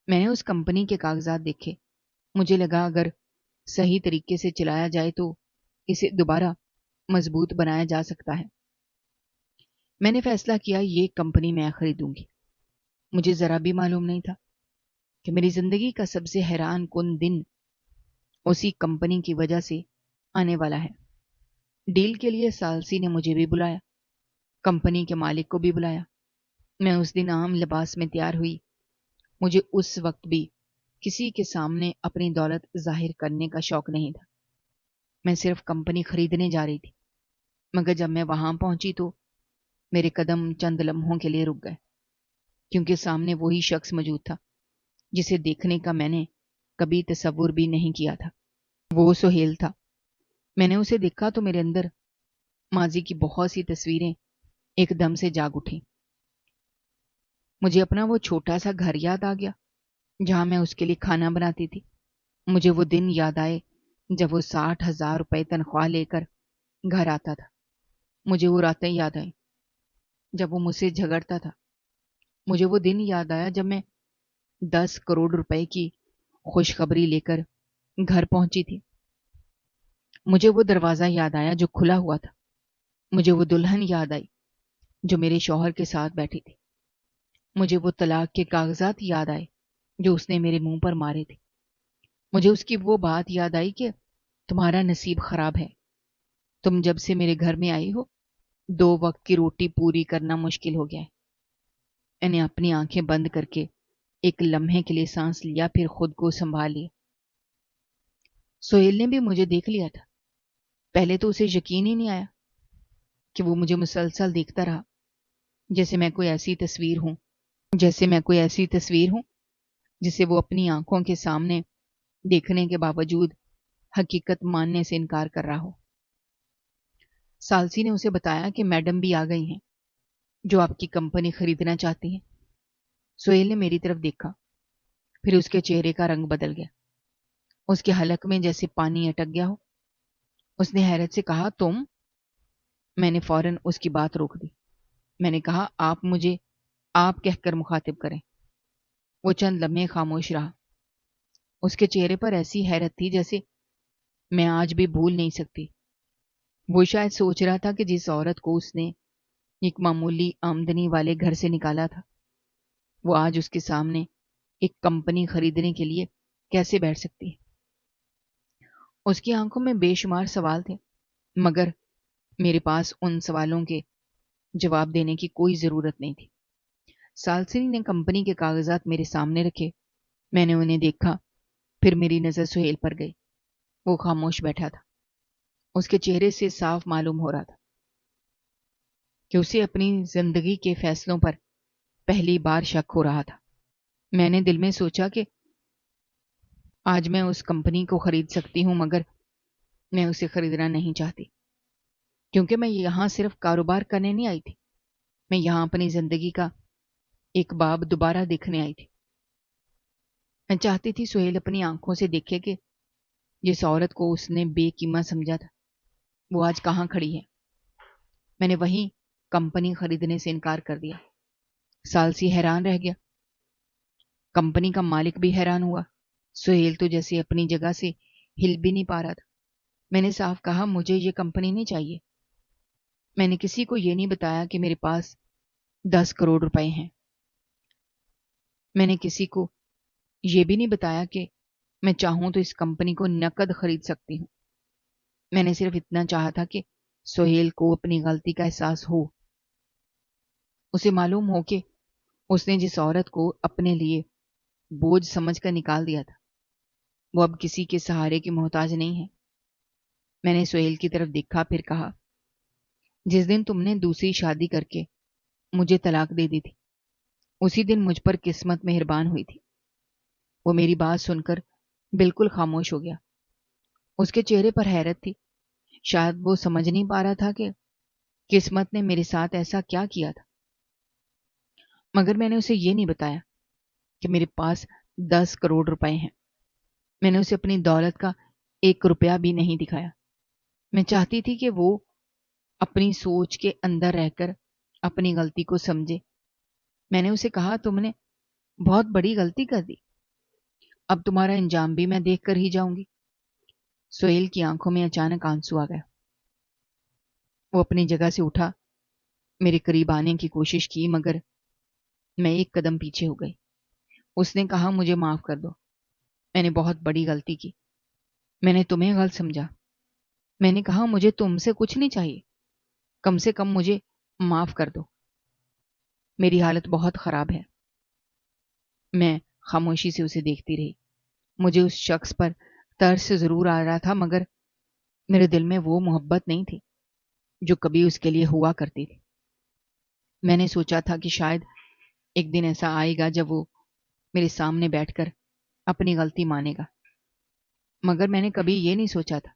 میں نے اس کمپنی کے کاغذات دیکھے، مجھے لگا اگر صحیح طریقے سے چلایا جائے تو اسے دوبارہ مضبوط بنایا جا سکتا ہے۔ میں نے فیصلہ کیا یہ کمپنی میں خریدوں گی۔ مجھے ذرا بھی معلوم نہیں تھا کہ میری زندگی کا سب سے حیران کن دن اسی کمپنی کی وجہ سے آنے والا ہے۔ ڈیل کے لیے سالسی نے مجھے بھی بلایا، کمپنی کے مالک کو بھی بلایا۔ میں اس دن عام لباس میں تیار ہوئی۔ مجھے اس وقت بھی کسی کے سامنے اپنی دولت ظاہر کرنے کا شوق نہیں تھا۔ میں صرف کمپنی خریدنے جا رہی تھی، مگر جب میں وہاں پہنچی تو میرے قدم چند لمحوں کے لیے رک گئے، کیونکہ سامنے وہی شخص موجود تھا جسے دیکھنے کا میں نے کبھی تصور بھی نہیں کیا تھا۔ وہ سہیل تھا۔ میں نے اسے دیکھا تو میرے اندر ماضی کی بہت سی تصویریں ایک دم سے جاگ اٹھیں۔ مجھے اپنا وہ چھوٹا سا گھر یاد آ گیا جہاں میں اس کے لیے کھانا بناتی تھی۔ مجھے وہ دن یاد آئے جب وہ 60,000 روپے تنخواہ لے کر گھر آتا تھا۔ مجھے وہ راتیں یاد آئیں جب وہ مجھ سے جھگڑتا تھا۔ مجھے وہ دن یاد آیا جب میں 10 کروڑ روپے کی خوشخبری لے کر گھر پہنچی تھی۔ مجھے وہ دروازہ یاد آیا جو کھلا ہوا تھا۔ مجھے وہ دلہن یاد آئی جو میرے شوہر کے ساتھ بیٹھی تھی۔ مجھے وہ طلاق کے کاغذات یاد آئے جو اس نے میرے منہ پر مارے تھے۔ مجھے اس کی وہ بات یاد آئی کہ تمہارا نصیب خراب ہے، تم جب سے میرے گھر میں آئی ہو 2 وقت کی روٹی پوری کرنا مشکل ہو گیا ہے۔ میں نے اپنی آنکھیں بند کر کے ایک لمحے کے لیے سانس لیا، پھر خود کو سنبھال لیا۔ سہیل نے بھی مجھے دیکھ لیا تھا۔ پہلے تو اسے یقین ہی نہیں آیا کہ وہ مجھے مسلسل دیکھتا رہا، جیسے میں کوئی ایسی تصویر ہوں جسے وہ اپنی آنکھوں کے سامنے دیکھنے کے باوجود حقیقت ماننے سے انکار کر رہا ہو۔ سالسی نے اسے بتایا کہ میڈم بھی آ گئی ہیں جو آپ کی کمپنی خریدنا چاہتی ہیں۔ سہیل نے میری طرف دیکھا، پھر اس کے چہرے کا رنگ بدل گیا۔ اس کے حلق میں جیسے پانی اٹک گیا ہو۔ اس نے حیرت سے کہا، تم؟ میں نے فوراً اس کی بات روک دی۔ میں نے کہا، آپ مجھے آپ کہہ کر مخاطب کریں۔ وہ چند لمحے خاموش رہا۔ اس کے چہرے پر ایسی حیرت تھی جیسے میں آج بھی بھول نہیں سکتی۔ وہ شاید سوچ رہا تھا کہ جس عورت کو اس نے ایک معمولی آمدنی والے گھر سے نکالا تھا، وہ آج اس کے سامنے ایک کمپنی خریدنے کے لیے کیسے بیٹھ سکتی ہے۔ اس کی آنکھوں میں بے شمار سوال تھے، مگر میرے پاس ان سوالوں کے جواب دینے کی کوئی ضرورت نہیں تھی۔ سالسی نے کمپنی کے کاغذات میرے سامنے رکھے۔ میں نے انہیں دیکھا، پھر میری نظر سہیل پر گئی۔ وہ خاموش بیٹھا تھا۔ اس کے چہرے سے صاف معلوم ہو رہا تھا کہ اسے اپنی زندگی کے فیصلوں پر پہلی بار شک ہو رہا تھا۔ میں نے دل میں سوچا کہ آج میں اس کمپنی کو خرید سکتی ہوں، مگر میں اسے خریدنا نہیں چاہتی، کیونکہ میں یہاں صرف کاروبار کرنے نہیں آئی تھی۔ میں یہاں اپنی زندگی کا ایک باب دوبارہ دیکھنے آئی تھی۔ میں چاہتی تھی سہیل اپنی آنکھوں سے دیکھے کہ جس عورت کو اس نے بے قیمت سمجھا تھا وہ آج کہاں کھڑی ہے۔ میں نے وہیں کمپنی خریدنے سے انکار کر دیا۔ سالسی حیران رہ گیا۔ کمپنی کا مالک بھی حیران ہوا۔ سہیل تو جیسے اپنی جگہ سے ہل بھی نہیں پا رہا تھا۔ میں نے صاف کہا، مجھے یہ کمپنی نہیں چاہیے۔ میں نے کسی کو یہ نہیں بتایا کہ میرے پاس 10 کروڑ روپے ہیں۔ میں نے کسی کو یہ بھی نہیں بتایا کہ میں چاہوں تو اس کمپنی کو نقد خرید سکتی ہوں۔ میں نے صرف اتنا چاہا تھا کہ سہیل کو اپنی غلطی کا احساس ہو، اسے معلوم ہو کہ اس نے جس عورت کو اپنے لیے بوجھ سمجھ کر نکال دیا تھا وہ اب کسی کے سہارے کی محتاج نہیں ہے۔ میں نے سہیل کی طرف دیکھا، پھر کہا، جس دن تم نے دوسری شادی کر کے مجھے طلاق دے دی تھی، اسی دن مجھ پر قسمت مہربان ہوئی تھی۔ وہ میری بات سن کر بالکل خاموش ہو گیا۔ اس کے چہرے پر حیرت تھی۔ شاید وہ سمجھ نہیں پا رہا تھا کہ قسمت نے میرے ساتھ ایسا کیا کیا تھا۔ مگر میں نے اسے یہ نہیں بتایا کہ میرے پاس 10 کروڑ روپے ہیں۔ میں نے اسے اپنی دولت کا 1 روپیہ بھی نہیں دکھایا۔ میں چاہتی تھی کہ وہ اپنی سوچ کے اندر رہ کر اپنی غلطی کو سمجھے۔ میں نے اسے کہا، تم نے بہت بڑی غلطی کر دی، اب تمہارا انجام بھی میں دیکھ کر ہی جاؤں گی۔ سہیل کی آنکھوں میں اچانک آنسو آ گیا۔ وہ اپنی جگہ سے اٹھا میرے قریب آنے کی کوشش کی مگر میں ایک قدم پیچھے ہو گئی۔ اس نے کہا مجھے معاف کر دو، میں نے بہت بڑی غلطی کی، میں نے تمہیں غلط سمجھا۔ میں نے کہا مجھے تم سے کچھ نہیں چاہیے، کم سے کم مجھے معاف کر دو، میری حالت بہت خراب ہے۔ میں خاموشی سے اسے دیکھتی رہی۔ مجھے اس شخص پر ترس ضرور آ رہا تھا مگر میرے دل میں وہ محبت نہیں تھی جو کبھی اس کے لیے ہوا کرتی تھی۔ میں نے سوچا تھا کہ شاید ایک دن ایسا آئے گا جب وہ میرے سامنے بیٹھ کر اپنی غلطی مانے گا، مگر میں نے کبھی یہ نہیں سوچا تھا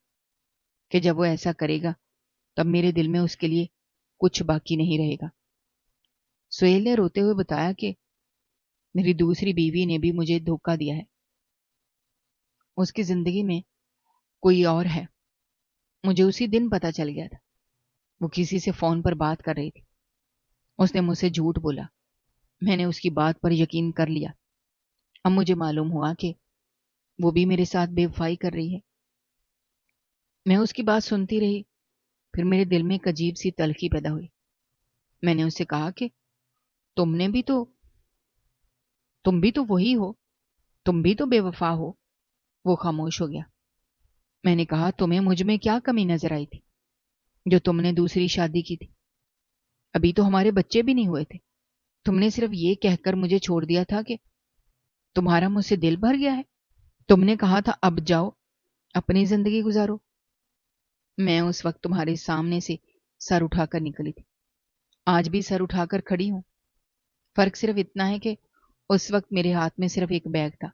کہ جب وہ ایسا کرے گا تب میرے دل میں اس کے لیے کچھ باقی نہیں رہے گا۔ سہیل نے روتے ہوئے بتایا کہ میری دوسری بیوی نے بھی مجھے دھوکہ دیا ہے، اس کی زندگی میں کوئی اور ہے۔ مجھے اسی دن پتہ چل گیا تھا، وہ کسی سے فون پر بات کر رہی تھی، اس نے مجھ سے جھوٹ بولا، میں نے اس کی بات پر یقین کر لیا۔ اب مجھے معلوم ہوا کہ وہ بھی میرے ساتھ بے وفائی کر رہی ہے۔ میں اس کی بات سنتی رہی، پھر میرے دل میں ایک عجیب سی تلخی پیدا ہوئی۔ میں نے اس سے کہا کہ تم بھی تو وہی ہو، تم بھی تو بے وفا ہو۔ وہ خاموش ہو گیا۔ میں نے کہا تمہیں مجھ میں کیا کمی نظر آئی تھی جو تم نے دوسری شادی کی تھی؟ ابھی تو ہمارے بچے بھی نہیں ہوئے تھے، تم نے صرف یہ کہہ کر مجھے چھوڑ دیا تھا کہ تمہارا مجھ سے دل بھر گیا ہے۔ تم نے کہا تھا اب جاؤ اپنی زندگی گزارو۔ میں اس وقت تمہارے سامنے سے سر اٹھا کر نکلی تھی، آج بھی سر اٹھا کر کھڑی ہوں۔ فرق صرف اتنا ہے کہ اس وقت میرے ہاتھ میں صرف ایک بیگ تھا،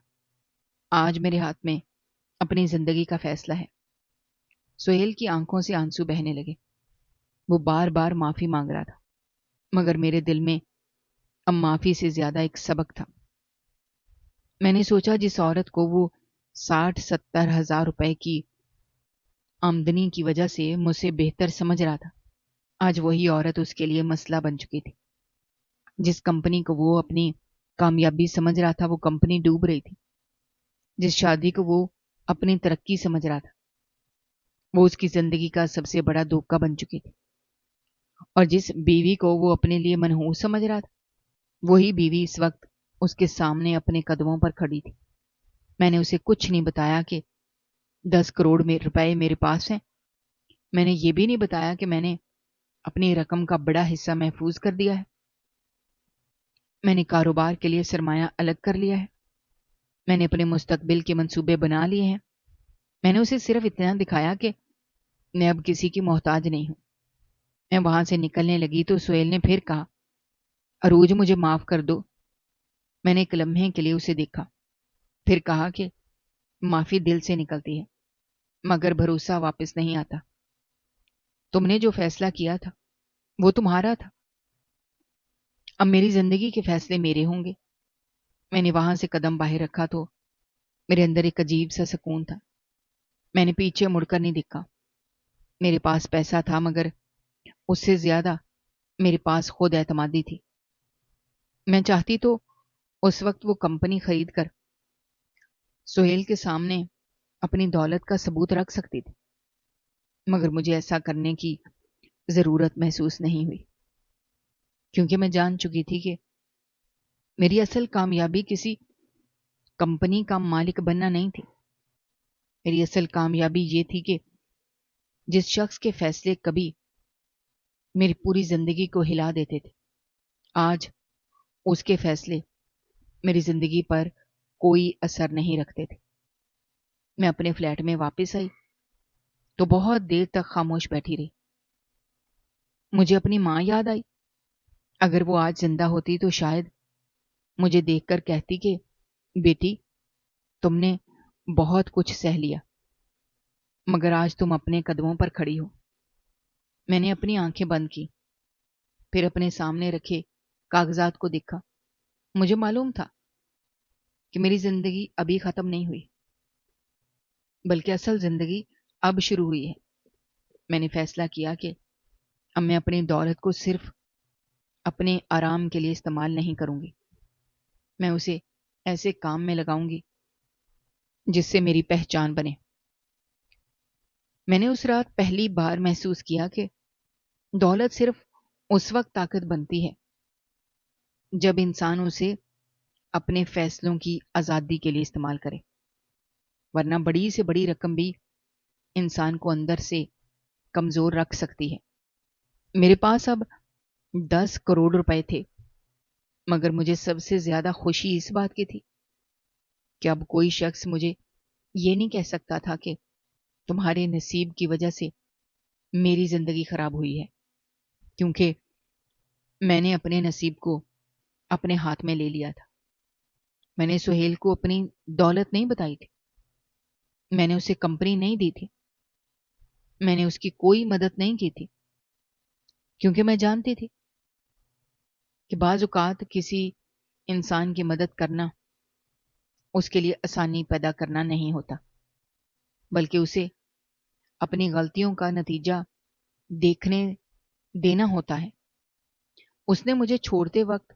آج میرے ہاتھ میں اپنی زندگی کا فیصلہ ہے۔ سہیل کی آنکھوں سے آنسو بہنے لگے۔ وہ بار بار معافی مانگ رہا تھا مگر میرے دل میں اب معافی سے زیادہ ایک سبق تھا۔ میں نے سوچا جس عورت کو وہ 60-70 ہزار روپے کی آمدنی کی وجہ سے مجھ سے بہتر سمجھ رہا تھا، آج وہی عورت اس کے لیے مسئلہ بن چکی تھی۔ جس کمپنی کو وہ اپنی کامیابی سمجھ رہا تھا وہ کمپنی ڈوب رہی تھی۔ جس شادی کو وہ اپنی ترقی سمجھ رہا تھا وہ اس کی زندگی کا سب سے بڑا دھوکہ بن چکی تھی۔ اور جس بیوی کو وہ اپنے لیے منحوس سمجھ رہا تھا وہی بیوی اس وقت اس کے سامنے اپنے قدموں پر کھڑی تھی۔ میں نے اسے کچھ نہیں بتایا کہ 10 کروڑ روپے میرے پاس ہیں۔ میں نے یہ بھی نہیں بتایا کہ میں نے اپنی رقم کا بڑا حصہ محفوظ کر دیا ہے، میں نے کاروبار کے لیے سرمایہ الگ کر لیا ہے، میں نے اپنے مستقبل کے منصوبے بنا لیے ہیں۔ میں نے اسے صرف اتنا دکھایا کہ میں اب کسی کی محتاج نہیں ہوں۔ میں وہاں سے نکلنے لگی تو سہیل نے پھر کہا عروج مجھے معاف کر دو۔ میں نے ایک لمحے کے لیے اسے دیکھا، پھر کہا کہ معافی دل سے نکلتی ہے مگر بھروسہ واپس نہیں آتا۔ تم نے جو فیصلہ کیا تھا وہ تمہارا تھا، اب میری زندگی کے فیصلے میرے ہوں گے۔ میں نے وہاں سے قدم باہر رکھا تو میرے اندر ایک عجیب سا سکون تھا۔ میں نے پیچھے مڑ کر نہیں دیکھا۔ میرے پاس پیسہ تھا مگر اس سے زیادہ میرے پاس خود اعتمادی تھی۔ میں چاہتی تو اس وقت وہ کمپنی خرید کر سہیل کے سامنے اپنی دولت کا ثبوت رکھ سکتی تھی، مگر مجھے ایسا کرنے کی ضرورت محسوس نہیں ہوئی، کیونکہ میں جان چکی تھی کہ میری اصل کامیابی کسی کمپنی کا مالک بننا نہیں تھی۔ میری اصل کامیابی یہ تھی کہ جس شخص کے فیصلے کبھی میری پوری زندگی کو ہلا دیتے تھے آج اس کے فیصلے میری زندگی پر کوئی اثر نہیں رکھتے تھے۔ میں اپنے فلیٹ میں واپس آئی تو بہت دیر تک خاموش بیٹھی رہی۔ مجھے اپنی ماں یاد آئی۔ اگر وہ آج زندہ ہوتی تو شاید مجھے دیکھ کر کہتی کہ بیٹی تم نے بہت کچھ سہ لیا مگر آج تم اپنے قدموں پر کھڑی ہو۔ میں نے اپنی آنکھیں بند کی، پھر اپنے سامنے رکھے کاغذات کو دیکھا۔ مجھے معلوم تھا کہ میری زندگی ابھی ختم نہیں ہوئی بلکہ اصل زندگی اب شروع ہوئی ہے۔ میں نے فیصلہ کیا کہ اب میں اپنی دولت کو صرف اپنے آرام کے لیے استعمال نہیں کروں گی، میں اسے ایسے کام میں لگاؤں گی جس سے میری پہچان بنے۔ میں نے اس رات پہلی بار محسوس کیا کہ دولت صرف اس وقت طاقت بنتی ہے جب انسان اسے اپنے فیصلوں کی آزادی کے لیے استعمال کرے، ورنہ بڑی سے بڑی رقم بھی انسان کو اندر سے کمزور رکھ سکتی ہے۔ میرے پاس اب 10 کروڑ روپے تھے، مگر مجھے سب سے زیادہ خوشی اس بات کی تھی کہ اب کوئی شخص مجھے یہ نہیں کہہ سکتا تھا کہ تمہارے نصیب کی وجہ سے میری زندگی خراب ہوئی ہے، کیونکہ میں نے اپنے نصیب کو اپنے ہاتھ میں لے لیا تھا۔ میں نے سہیل کو اپنی دولت نہیں بتائی تھی، میں نے اسے کمپنی نہیں دی تھی، میں نے اس کی کوئی مدد نہیں کی تھی، کیونکہ میں جانتی تھی کہ بعض اوقات کسی انسان کی مدد کرنا اس کے لیے آسانی پیدا کرنا نہیں ہوتا، بلکہ اسے اپنی غلطیوں کا نتیجہ دیکھنے دینا ہوتا ہے۔ اس نے مجھے چھوڑتے وقت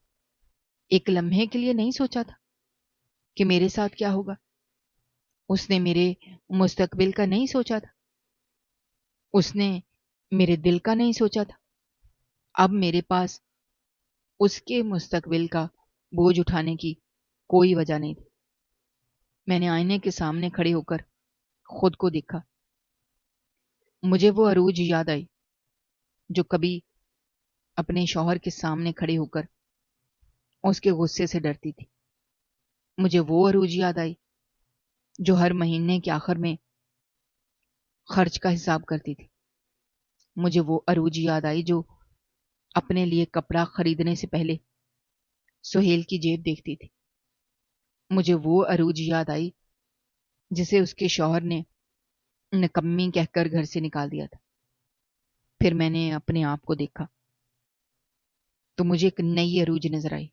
ایک لمحے کے لیے نہیں سوچا تھا کہ میرے ساتھ کیا ہوگا، اس نے میرے مستقبل کا نہیں سوچا تھا، اس نے میرے دل کا نہیں سوچا تھا۔ اب میرے پاس اس کے مستقبل کا بوجھ اٹھانے کی کوئی وجہ نہیں تھی۔ میں نے آئینے کے سامنے کھڑے ہو کر خود کو دیکھا۔ مجھے وہ عروج یاد آئی جو کبھی اپنے شوہر کے سامنے کھڑے ہو کر اس کے غصے سے ڈرتی تھی۔ مجھے وہ عروج یاد آئی جو ہر مہینے کے آخر میں خرچ کا حساب کرتی تھی۔ مجھے وہ عروج یاد آئی جو اپنے لیے کپڑا خریدنے سے پہلے سہیل کی جیب دیکھتی تھی۔ مجھے وہ عروج یاد آئی جسے اس کے شوہر نے نکمی کہہ کر گھر سے نکال دیا تھا۔ پھر میں نے اپنے آپ کو دیکھا تو مجھے ایک نئی عروج نظر آئی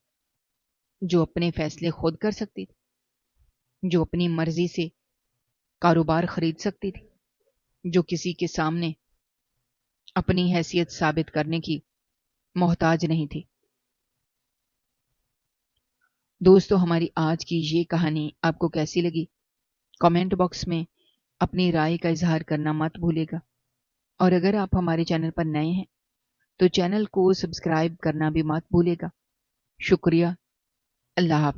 جو اپنے فیصلے خود کر سکتی تھی، جو اپنی مرضی سے کاروبار خرید سکتی تھی، جو کسی کے سامنے اپنی حیثیت ثابت کرنے کی محتاج نہیں تھی۔ دوستو، ہماری آج کی یہ کہانی آپ کو کیسی لگی؟ کامنٹ باکس میں اپنی رائے کا اظہار کرنا مت بھولے گا، اور اگر آپ ہمارے چینل پر نئے ہیں تو چینل کو سبسکرائب کرنا بھی مت بھولے گا۔ شکریہ، اللہ حافظ۔